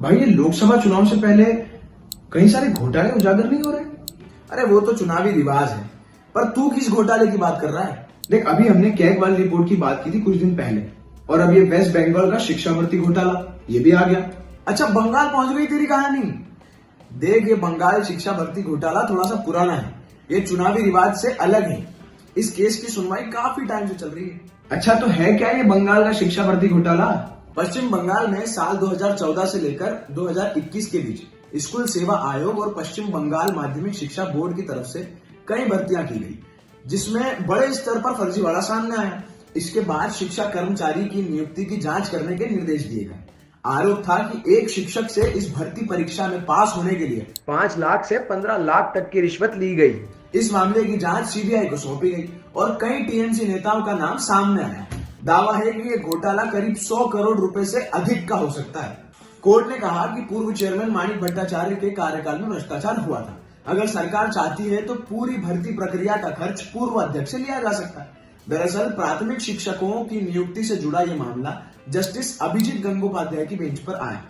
भाई ये लोकसभा चुनाव से पहले कई सारे घोटाले उजागर नहीं हो रहे? अरे वो तो चुनावी रिवाज है, पर तू किस घोटाले की बात कर रहा है? देख, अभी हमने कैग वाली रिपोर्ट की बात की थी कुछ दिन पहले, और अब ये वेस्ट बंगाल का शिक्षा भर्ती घोटाला ये भी आ गया। अच्छा, बंगाल पहुंच गई तेरी कहानी। देख, ये बंगाल शिक्षा भर्ती घोटाला थोड़ा सा पुराना है, ये चुनावी रिवाज से अलग है। इस केस की सुनवाई काफी टाइम से चल रही है। अच्छा, तो है क्या ये बंगाल का शिक्षा भर्ती घोटाला? पश्चिम बंगाल में साल 2014 से लेकर 2021 के बीच स्कूल सेवा आयोग और पश्चिम बंगाल माध्यमिक शिक्षा बोर्ड की तरफ से कई भर्तियां की गई, जिसमें बड़े स्तर पर फर्जीवाड़ा सामने आया। इसके बाद शिक्षा कर्मचारी की नियुक्ति की जांच करने के निर्देश दिए गए। आरोप था कि एक शिक्षक से इस भर्ती परीक्षा में पास होने के लिए 5 लाख से 15 लाख तक की रिश्वत ली गई। इस मामले की जांच सीबीआई को सौंपी गई और कई टीएमसी नेताओं का नाम सामने आया। दावा है कि ये घोटाला करीब 100 करोड़ रुपए से अधिक का हो सकता है। कोर्ट ने कहा कि पूर्व चेयरमैन माणिक भट्टाचार्य के कार्यकाल में भ्रष्टाचार हुआ था। अगर सरकार चाहती है तो पूरी भर्ती प्रक्रिया का खर्च पूर्व अध्यक्ष से लिया जा सकता है। दरअसल प्राथमिक शिक्षकों की नियुक्ति से जुड़ा ये मामला जस्टिस अभिजीत गंगोपाध्याय की बेंच पर आया।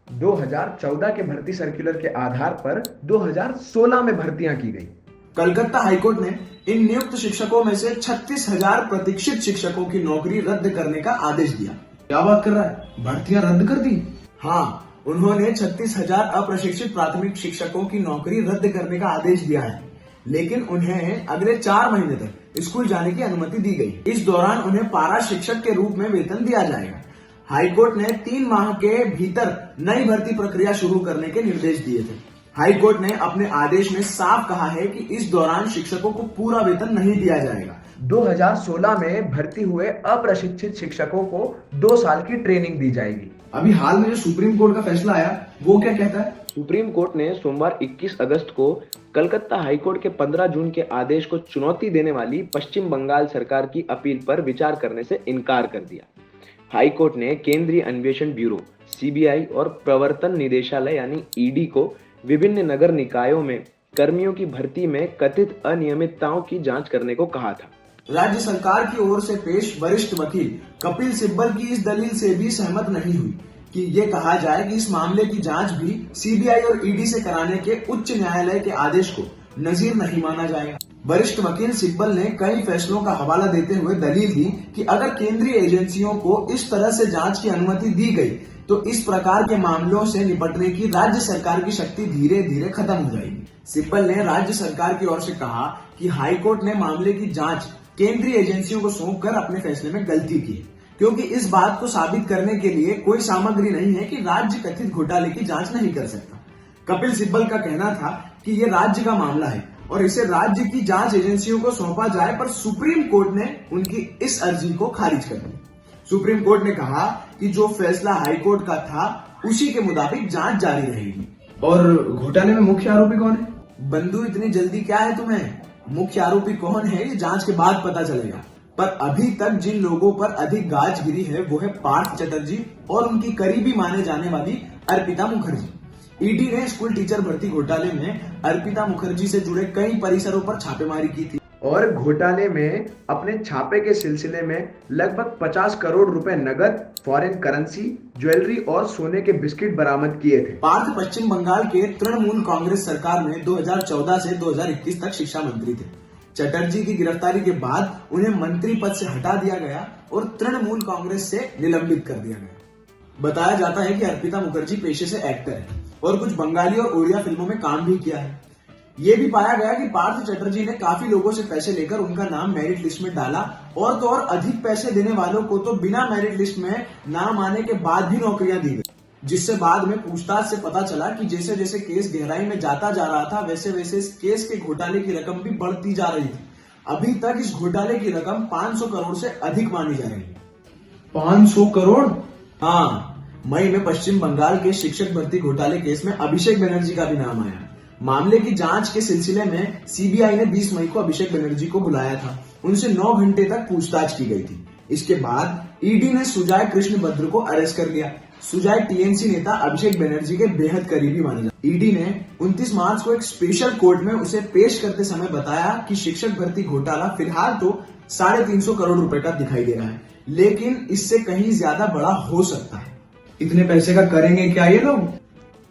2014 के भर्ती सर्कुलर के आधार पर 2016 में भर्तियां की गई। कलकत्ता हाईकोर्ट ने इन नियुक्त शिक्षकों में से 36,000 प्रतीक्षित शिक्षकों की नौकरी रद्द करने का आदेश दिया। क्या बात कर रहा है, भर्तियां रद्द कर दी? हाँ, उन्होंने 36,000 अप्रशिक्षित प्राथमिक शिक्षकों की नौकरी रद्द करने का आदेश दिया है, लेकिन उन्हें अगले 4 महीने तक स्कूल जाने की अनुमति दी गई। इस दौरान उन्हें पारा शिक्षक के रूप में वेतन दिया जाएगा। हाईकोर्ट ने 3 माह के भीतर नई भर्ती प्रक्रिया शुरू करने के निर्देश दिए थे। हाईकोर्ट ने अपने आदेश में साफ कहा है कि इस दौरान शिक्षकों को पूरा वेतन नहीं दिया जाएगा। 2016 में भर्ती हुए अप्रशिक्षित शिक्षकों को 2 साल की ट्रेनिंग दी जाएगी। अभी हाल में जो सुप्रीम कोर्ट का फैसला आया वो क्या कहता है? सुप्रीम कोर्ट ने सोमवार 21 अगस्त को कलकत्ता हाईकोर्ट के 15 जून के आदेश को चुनौती देने वाली पश्चिम बंगाल सरकार की अपील पर विचार करने से इनकार कर दिया। हाईकोर्ट ने केंद्रीय अन्वेषण ब्यूरो सीबीआई और प्रवर्तन निदेशालय यानी ईडी को विभिन्न नगर निकायों में कर्मियों की भर्ती में कथित अनियमितताओं की जांच करने को कहा था। राज्य सरकार की ओर से पेश वरिष्ठ वकील कपिल सिब्बल की इस दलील से भी सहमत नहीं हुई कि ये कहा जाए कि इस मामले की जांच भी सीबीआई और ईडी से कराने के उच्च न्यायालय के आदेश को नजीर नहीं माना जाएगा। वरिष्ठ वकील सिब्बल ने कई फैसलों का हवाला देते हुए दलील दी कि अगर केंद्रीय एजेंसियों को इस तरह से जांच की अनुमति दी गई तो इस प्रकार के मामलों से निपटने की राज्य सरकार की शक्ति धीरे धीरे खत्म हो जाएगी। सिब्बल ने राज्य सरकार की ओर से कहा कि हाईकोर्ट ने मामले की जांच केंद्रीय एजेंसियों को सौंपकर अपने फैसले में गलती की है, क्योंकि इस बात को साबित करने के लिए कोई सामग्री नहीं है कि राज्य कथित घोटाले की जांच नहीं कर सकता। कपिल सिब्बल का कहना था कि ये राज्य का मामला है और इसे राज्य की जांच एजेंसियों को सौंपा जाए, पर सुप्रीम कोर्ट ने उनकी इस अर्जी को खारिज कर दिया। सुप्रीम कोर्ट ने कहा कि जो फैसला हाईकोर्ट का था उसी के मुताबिक जांच जारी रहेगी। और घोटाले में मुख्य आरोपी कौन है? बंधु, इतनी जल्दी क्या है तुम्हें? मुख्य आरोपी कौन है ये जांच के बाद पता चलेगा, पर अभी तक जिन लोगों पर अधिक गाज गिरी है वो है पार्थ चटर्जी और उनकी करीबी माने जाने वाली अर्पिता मुखर्जी। ईडी ने स्कूल टीचर भर्ती घोटाले में अर्पिता मुखर्जी से जुड़े कई परिसरों पर छापेमारी की थी और घोटाले में अपने छापे के सिलसिले में लगभग 50 करोड़ रुपए नगद, फॉरेन करेंसी, ज्वेलरी और सोने के बिस्किट बरामद किए थे। पार्थ पश्चिम बंगाल के तृणमूल कांग्रेस सरकार में 2014 से 2021 तक शिक्षा मंत्री थे। चटर्जी की गिरफ्तारी के बाद उन्हें मंत्री पद से हटा दिया गया और तृणमूल कांग्रेस से निलंबित कर दिया गया। बताया जाता है कि अर्पिता मुखर्जी पेशे से एक्टर है और कुछ बंगाली और ओडिया फिल्मों में काम भी किया है। ये भी पाया गया कि पार्थ चटर्जी ने काफी लोगों से पैसे लेकर उनका नाम मेरिट लिस्ट में डाला और तो और अधिक पैसे देने वालों को तो बिना मेरिट लिस्ट में नाम आने के बाद भी नौकरियां दी गई, जिससे बाद में पूछताछ से पता चला कि जैसे जैसे केस गहराई में जाता जा रहा था वैसे वैसे इस केस के घोटाले की रकम भी बढ़ती जा रही थी। अभी तक इस घोटाले की रकम 500 करोड़ से अधिक मानी जा रही है। 500 करोड़? हाँ, मई में पश्चिम बंगाल के शिक्षक भर्ती घोटाले केस में अभिषेक बनर्जी का भी नाम आया। मामले की जांच के सिलसिले में सीबीआई ने 20 मई को अभिषेक बनर्जी को बुलाया था। उनसे 9 घंटे तक पूछताछ की गई थी। इसके बाद ईडी ने सुजय कृष्ण भद्र को अरेस्ट कर लिया। सुजय टीएमसी नेता अभिषेक बनर्जी के बेहद करीबी माने जाते। ईडी ने 29 मार्च को एक स्पेशल कोर्ट में उसे पेश करते समय बताया कि शिक्षक भर्ती घोटाला फिलहाल तो 350 करोड़ रुपए का दिखाई दे रहा है, लेकिन इससे कहीं ज्यादा बड़ा हो सकता है। इतने पैसे का करेंगे क्या ये लोग?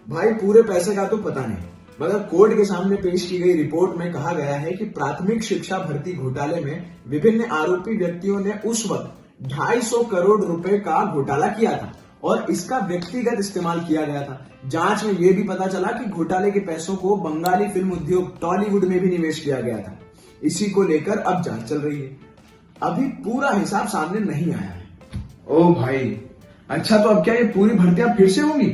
भाई पूरे पैसे का तो पता नहीं, मगर कोर्ट के सामने पेश की गई रिपोर्ट में कहा गया है कि प्राथमिक शिक्षा भर्ती घोटाले में विभिन्न आरोपी व्यक्तियों ने उस वक्त 250 करोड़ रुपए का घोटाला किया था और इसका व्यक्तिगत इस्तेमाल किया गया था। जांच में यह भी पता चला कि घोटाले के पैसों को बंगाली फिल्म उद्योग टॉलीवुड में भी निवेश किया गया था। इसी को लेकर अब जांच चल रही है। अभी पूरा हिसाब सामने नहीं आया है। ओ भाई, अच्छा तो अब क्या ये पूरी भर्तियां फिर से होंगी?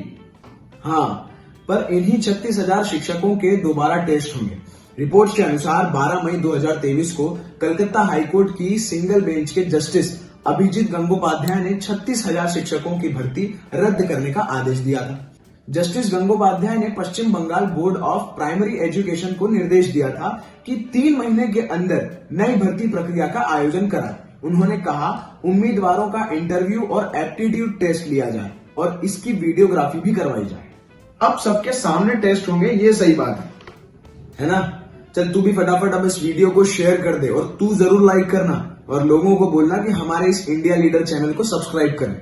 हाँ, पर इन्हीं 36,000 शिक्षकों के दोबारा टेस्ट होंगे। रिपोर्ट के अनुसार 12 मई 2023 को कलकत्ता हाईकोर्ट की सिंगल बेंच के जस्टिस अभिजीत गंगोपाध्याय ने 36,000 शिक्षकों की भर्ती रद्द करने का आदेश दिया था। जस्टिस गंगोपाध्याय ने Paschim Bangal board of primary education को निर्देश दिया था कि 3 महीने के अंदर नई भर्ती प्रक्रिया का आयोजन कराए। उन्होंने कहा उम्मीदवारों का इंटरव्यू और एप्टीट्यूड टेस्ट लिया जाए और इसकी वीडियोग्राफी भी करवाई जाए। अब सबके सामने टेस्ट होंगे, ये सही बात है ना? चल तू भी फटाफट अब इस वीडियो को शेयर कर दे और तू जरूर लाइक करना और लोगों को बोलना कि हमारे इस इंडिया लीडर चैनल को सब्सक्राइब करें।